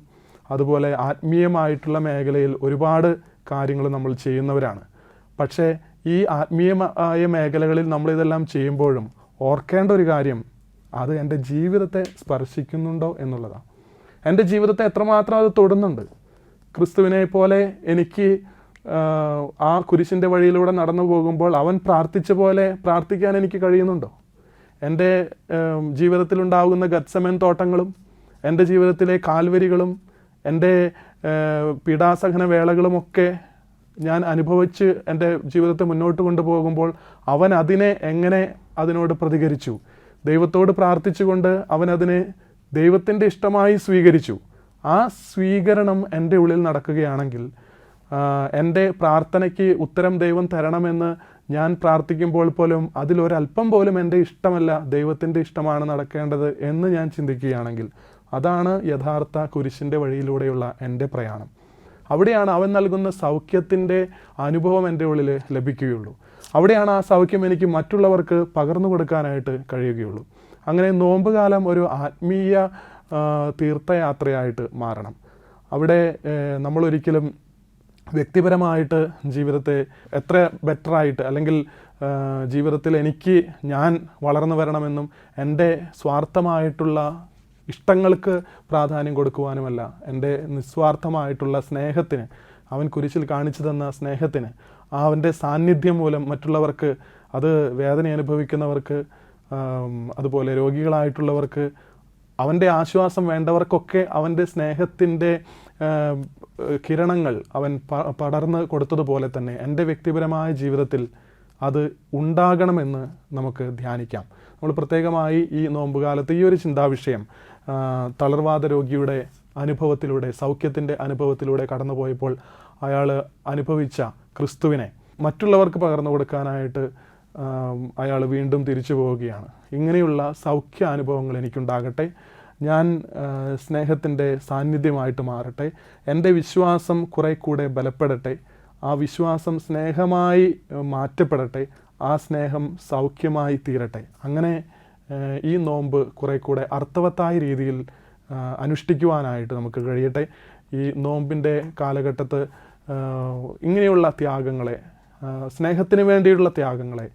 അതുപോലെ ആത്മീയമായിട്ടുള്ള മേഖലയിൽ ഒരുപാട് കാര്യങ്ങൾ നമ്മൾ ചെയ്യുന്നവരാണ്. പക്ഷേ ഈ ആത്മീയമായ മേഖലകളിൽ നമ്മളിതെല്ലാം ചെയ്യുമ്പോഴും ഓർക്കേണ്ട ഒരു കാര്യം, അത് എൻ്റെ ജീവിതത്തെ സ്പർശിക്കുന്നുണ്ടോ എന്നുള്ളതാണ്. എൻ്റെ ജീവിതത്തെ എത്രമാത്രം അത് തൊടുന്നുണ്ട്. ക്രിസ്തുവിനെ പോലെ എനിക്ക് ആ കുരിശിൻ്റെ വഴിയിലൂടെ നടന്നു പോകുമ്പോൾ അവൻ പ്രാർത്ഥിച്ച പോലെ പ്രാർത്ഥിക്കാൻ എനിക്ക് കഴിയുന്നുണ്ടോ? എൻ്റെ ജീവിതത്തിലുണ്ടാകുന്ന ഗത്സമൻ തോട്ടങ്ങളും എൻ്റെ ജീവിതത്തിലെ കാൽവരികളും എൻ്റെ പീഡാസഹന വേളകളുമൊക്കെ ഞാൻ അനുഭവിച്ച് എൻ്റെ ജീവിതത്തെ മുന്നോട്ട് കൊണ്ടുപോകുമ്പോൾ അവൻ എങ്ങനെ അതിനോട് പ്രതികരിച്ചു? ദൈവത്തോട് പ്രാർത്ഥിച്ചുകൊണ്ട് അവൻ അതിനെ ദൈവത്തിൻ്റെ ഇഷ്ടമായി സ്വീകരിച്ചു. ആ സ്വീകരണം എൻ്റെ ഉള്ളിൽ നടക്കുകയാണെങ്കിൽ, എൻ്റെ പ്രാർത്ഥനയ്ക്ക് ഉത്തരം ദൈവം തരണമെന്ന് ഞാൻ പ്രാർത്ഥിക്കുമ്പോൾ പോലും അതിലൊരല്പം പോലും എൻ്റെ ഇഷ്ടമല്ല, ദൈവത്തിൻ്റെ ഇഷ്ടമാണ് നടക്കേണ്ടത് എന്ന് ഞാൻ ചിന്തിക്കുകയാണെങ്കിൽ, അതാണ് യഥാർത്ഥ കുരിശിൻ്റെ വഴിയിലൂടെയുള്ള എൻ്റെ പ്രയാണം. അവിടെയാണ് അവൻ നൽകുന്ന സൗഖ്യത്തിൻ്റെ അനുഭവം എൻ്റെ ഉള്ളിൽ ലഭിക്കുകയുള്ളൂ. അവിടെയാണ് ആ സൗഖ്യം എനിക്ക് മറ്റുള്ളവർക്ക് പകർന്നു കൊടുക്കാനായിട്ട് കഴിയുകയുള്ളൂ. അങ്ങനെ നോമ്പുകാലം ഒരു ആത്മീയ തീർത്ഥയാത്രയായിട്ട് മാറണം. അവിടെ നമ്മളൊരിക്കലും വ്യക്തിപരമായിട്ട് ജീവിതത്തെ എത്ര ബെറ്ററായിട്ട്, അല്ലെങ്കിൽ ജീവിതത്തിൽ ഞാൻ വളർന്നു വരണമെന്നും എൻ്റെ സ്വാർത്ഥമായിട്ടുള്ള ഇഷ്ടങ്ങൾക്ക് പ്രാധാന്യം കൊടുക്കുവാനുമല്ല, എൻ്റെ നിസ്വാർത്ഥമായിട്ടുള്ള സ്നേഹത്തിന്, അവൻ കുരിശിൽ കാണിച്ചു തന്ന സ്നേഹത്തിന്, അവൻ്റെ സാന്നിധ്യം മൂലം മറ്റുള്ളവർക്ക്, അത് വേദന അനുഭവിക്കുന്നവർക്ക്, അതുപോലെ രോഗികളായിട്ടുള്ളവർക്ക്, അവൻ്റെ ആശ്വാസം വേണ്ടവർക്കൊക്കെ അവൻ്റെ സ്നേഹത്തിൻ്റെ കിരണങ്ങൾ അവൻ പടർന്ന് കൊടുത്തതുപോലെ തന്നെ എൻ്റെ വ്യക്തിപരമായ ജീവിതത്തിൽ അത് ഉണ്ടാകണമെന്ന് നമുക്ക് ധ്യാനിക്കാം. നമ്മൾ പ്രത്യേകമായി ഈ നോമ്പുകാലത്ത് ഈ ഒരു ചിന്താവിഷയം തളർവാദ രോഗിയുടെ അനുഭവത്തിലൂടെ, സൗഖ്യത്തിൻ്റെ അനുഭവത്തിലൂടെ കടന്നുപോയപ്പോൾ അയാൾ അനുഭവിച്ച ക്രിസ്തുവിനെ മറ്റുള്ളവർക്ക് പകർന്നു കൊടുക്കാനായിട്ട് അയാൾ വീണ്ടും തിരിച്ചു പോവുകയാണ്. ഇങ്ങനെയുള്ള സൗഖ്യ അനുഭവങ്ങൾ എനിക്കുണ്ടാകട്ടെ. ഞാൻ സ്നേഹത്തിൻ്റെ സാന്നിധ്യമായിട്ട് മാറട്ടെ. എൻ്റെ വിശ്വാസം കുറെ കൂടെ ബലപ്പെടട്ടെ. ആ വിശ്വാസം സ്നേഹമായി മാറ്റപ്പെടട്ടെ. ആ സ്നേഹം സൗഖ്യമായി തീരട്ടെ. അങ്ങനെ ഈ നോമ്പ് കുറെ കൂടെ അർത്ഥവത്തായ രീതിയിൽ അനുഷ്ഠിക്കുവാനായിട്ട് നമുക്ക് കഴിയട്ടെ. ഈ നോമ്പിൻ്റെ കാലഘട്ടത്ത് ഇങ്ങനെയുള്ള ത്യാഗങ്ങളെ, സ്നേഹത്തിന് വേണ്ടിയുള്ള ത്യാഗങ്ങളെ,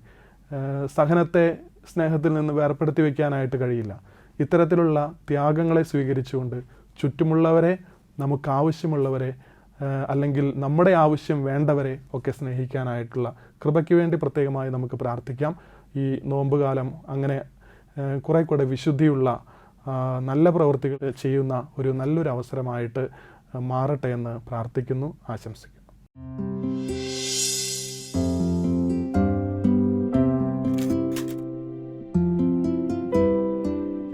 സഹനത്തെ സ്നേഹത്തിൽ നിന്ന് വേർപ്പെടുത്തി വയ്ക്കാനായിട്ട് കഴിയില്ല. ഇത്തരത്തിലുള്ള ത്യാഗങ്ങളെ സ്വീകരിച്ചുകൊണ്ട് ചുറ്റുമുള്ളവരെ, നമുക്കാവശ്യമുള്ളവരെ, അല്ലെങ്കിൽ നമ്മുടെ ആവശ്യം വേണ്ടവരെ ഒക്കെ സ്നേഹിക്കാനായിട്ടുള്ള കൃപയ്ക്ക് വേണ്ടി പ്രത്യേകമായി നമുക്ക് പ്രാർത്ഥിക്കാം. ഈ നോമ്പുകാലം അങ്ങനെ കുറെ കൂടെ വിശുദ്ധിയുള്ള നല്ല പ്രവൃത്തികൾ ചെയ്യുന്ന ഒരു നല്ലൊരു അവസരമായിട്ട് മാറട്ടെ എന്ന് പ്രാർത്ഥിക്കുന്നു, ആശംസിക്കുന്നു.